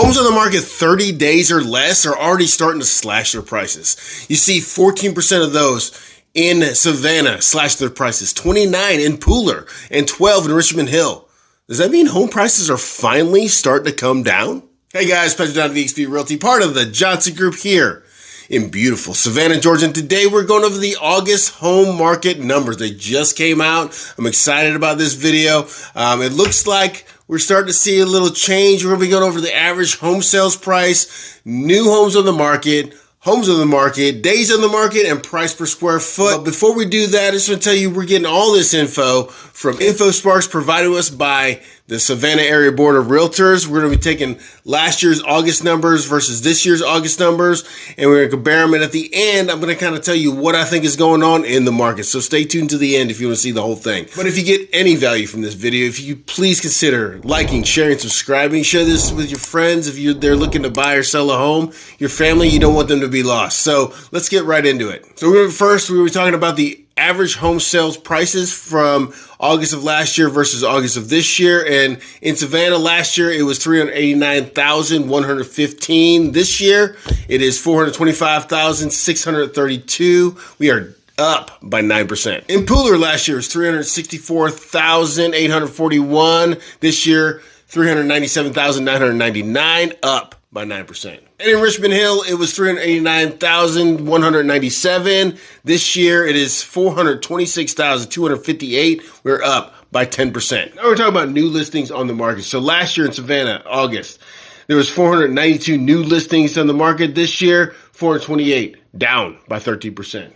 Homes on the market 30 days or less are already starting to slash their prices. You see 14% of those in Savannah slash their prices, 29 in Pooler, and 12 in Richmond Hill. Does that mean home prices are finally starting to come down? Hey guys, Patrick John of eXp Realty, part of the Johnson Group here in beautiful Savannah, Georgia. And today we're going over the August home market numbers. They just came out. I'm excited about this video. It looks like we're starting to see a little change. We're going to be going over the average home sales price, new homes on the market, homes on the market, days on the market, and price per square foot. But before we do that, I just want to tell you we're getting all this info from InfoSparks provided to us by the Savannah Area Board of Realtors. We're going to be taking last year's August numbers versus this year's August numbers, and we're going to compare them. And at the end, I'm going to kind of tell you what I think is going on in the market. So stay tuned to the end if you want to see the whole thing. But if you get any value from this video, if you please consider liking, sharing, subscribing, share this with your friends if they're looking to buy or sell a home. Your family, you don't want them to be lost. So let's get right into it. So first, we were talking about the average home sales prices from August of last year versus August of this year. And in Savannah last year, it was $389,115. This year, it is $425,632. We are up by 9%. In Pooler last year, it was $364,841. This year, $397,999, up by 9%. And in Richmond Hill, it was $389,197. This year, it is $426,258. We're up by 10%. Now we're talking about new listings on the market. So last year in Savannah, August, there was 492 new listings on the market. This year, 428, down by 13%.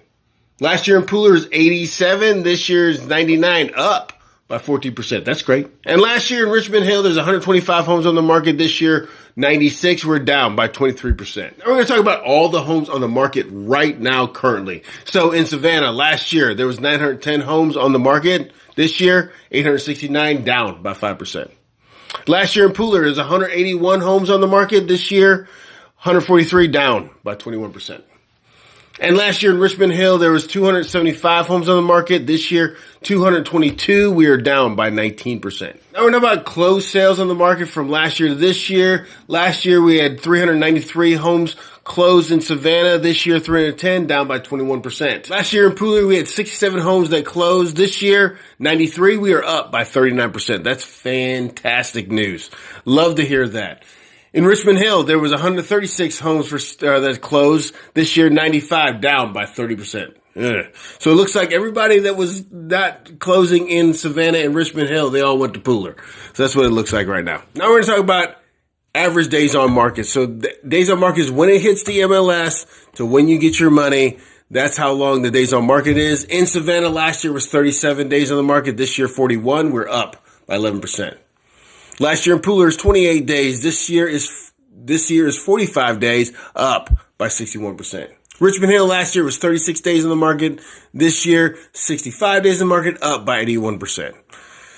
Last year in Pooler is 87. This year is 99, up by 14%. That's great. And last year in Richmond Hill, there's 125 homes on the market. This year, 96. We're down by 23%. Now we're going to talk about all the homes on the market right now currently. So in Savannah, last year, there was 910 homes on the market. This year, 869, down by 5%. Last year in Pooler, there's 181 homes on the market. This year, 143, down by 21%. And last year in Richmond Hill, there was 275 homes on the market. This year, 222. We are down by 19%. Now we're talking about closed sales on the market from last year to this year. Last year, we had 393 homes closed in Savannah. This year, 310, down by 21%. Last year in Pooler, we had 67 homes that closed. This year, 93. We are up by 39%. That's fantastic news. Love to hear that. In Richmond Hill, there was 136 homes that closed. This year, 95, down by 30%. Ugh. So it looks like everybody that was not closing in Savannah and Richmond Hill, they all went to Pooler. So that's what it looks like right now. Now we're going to talk about average days on market. So days on market is when it hits the MLS to when you get your money. That's how long the days on market is. In Savannah, last year was 37 days on the market. This year, 41. We're up by 11%. Last year in Pooler is 28 days. This year is 45 days, up by 61%. Richmond Hill last year was 36 days on the market. This year, 65 days on the market, up by 81%.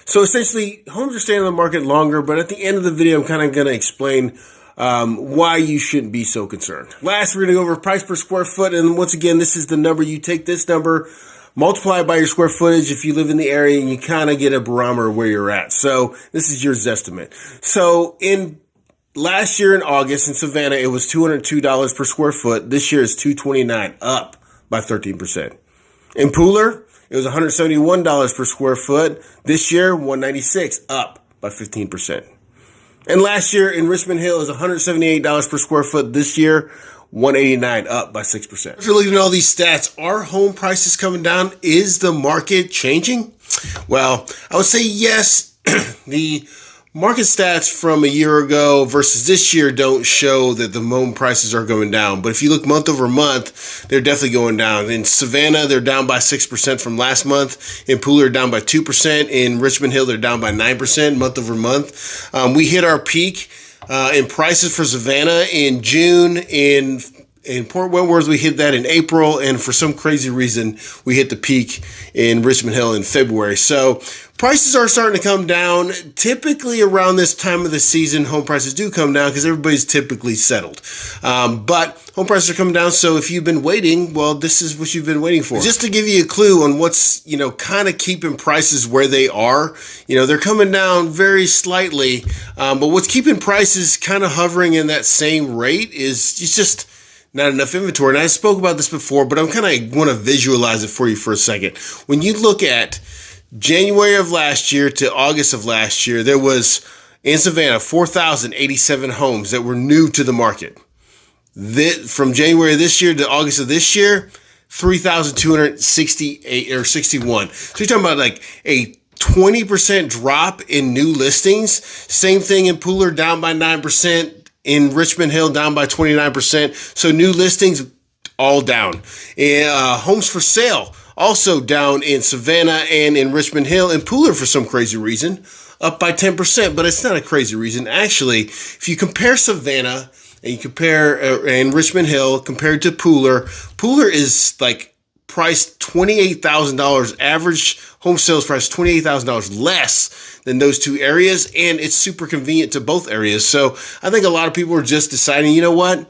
So essentially, homes are staying on the market longer, but at the end of the video, I'm kind of going to explain why you shouldn't be so concerned. Last, we're going to go over price per square foot. And once again, this is the number. You take this number, multiply it by your square footage if you live in the area, and you kind of get a barometer where you're at. So this is your estimate. So in last year in August in Savannah, it was $202 per square foot. This year is $229, up by 13%. In Pooler, it was $171 per square foot. This year, $196, up by 15%. And last year in Richmond Hill, it was $178 per square foot. This year, $189, up by 6%. If you're looking at all these stats, are home prices coming down? Is the market changing? Well, I would say yes. The market stats from a year ago versus this year don't show that the home prices are going down. But if you look month over month, they're definitely going down. In Savannah, they're down by 6% from last month. In Pooler, down by 2%. In Richmond Hill, they're down by 9% month over month. We hit our peak in prices for Savannah in June. In In Port Wentworth, we hit that in April, and for some crazy reason, we hit the peak in Richmond Hill in February. So prices are starting to come down. Typically around this time of the season, home prices do come down because everybody's typically settled. But home prices are coming down, so if you've been waiting, well, this is what you've been waiting for. Just to give you a clue on what's, kind of keeping prices where they are, they're coming down very slightly, but what's keeping prices kind of hovering in that same rate is just not enough inventory. And I spoke about this before, but I'm kind of want to visualize it for you for a second. When you look at January of last year to August of last year, there was in Savannah 4,087 homes that were new to the market. From January of this year to August of this year, 3,268 or 61. So you're talking about like a 20% drop in new listings. Same thing in Pooler, down by 9%. In Richmond Hill, down by 29%. So new listings, all down. And homes for sale, also down in Savannah and in Richmond Hill. And Pooler, for some crazy reason, up by 10%. But it's not a crazy reason. Actually, if you compare Savannah and you compare and Richmond Hill compared to Pooler, Pooler is like priced $28,000, average home sales price $28,000 less than those two areas, and it's super convenient to both areas. So I think a lot of people are just deciding, you know what,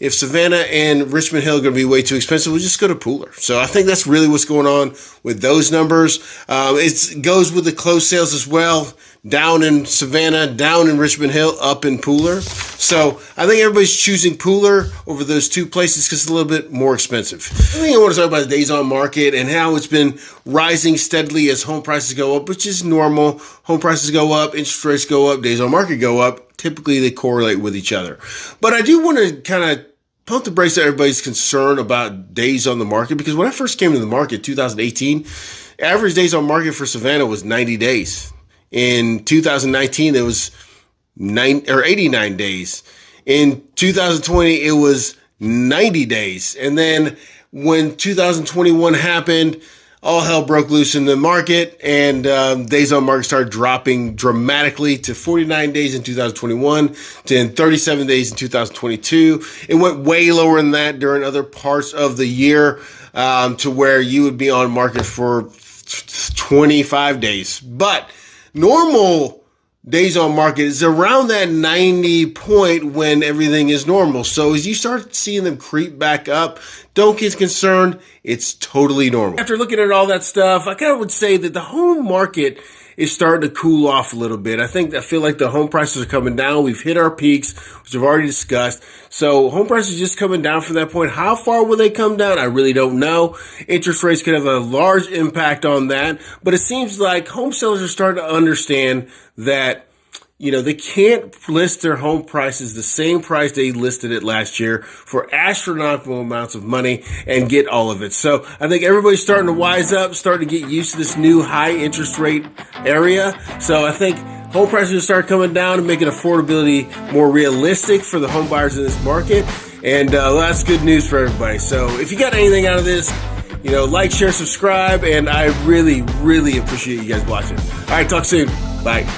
if Savannah and Richmond Hill are going to be way too expensive, we'll just go to Pooler. So I think that's really what's going on with those numbers. It goes with the closed sales as well. Down in Savannah, down in Richmond Hill, up in Pooler. So I think everybody's choosing Pooler over those two places because it's a little bit more expensive. I think I want to talk about the days on market and how it's been rising steadily as home prices go up, which is normal. Home prices go up, interest rates go up, days on market go up. Typically, they correlate with each other. But I do want to kind of pump the brakes on everybody's concern about days on the market, because when I first came to the market, 2018, average days on market for Savannah was 90 days. In 2019, it was 89 days. In 2020, it was 90 days. And then when 2021 happened, all hell broke loose in the market, and days on market started dropping dramatically to 49 days in 2021, to 37 days in 2022. It went way lower than that during other parts of the year, to where you would be on market for 25 days. But normal days on market is around that 90 point when everything is normal. So as you start seeing them creep back up, don't get concerned. It's totally normal. After looking at all that stuff, I kind of would say that the home market is starting to cool off a little bit. I feel like the home prices are coming down. We've hit our peaks, which I've already discussed. So home prices just coming down from that point. How far will they come down? I really don't know. Interest rates could have a large impact on that. But it seems like home sellers are starting to understand that, they can't list their home prices the same price they listed it last year for astronomical amounts of money and get all of it. So I think everybody's starting to wise up, starting to get used to this new high interest rate area. So I think home prices will start coming down and making affordability more realistic for the home buyers in this market. And that's good news for everybody. So if you got anything out of this, like, share, subscribe, and I really, really appreciate you guys watching. All right, talk soon. Bye.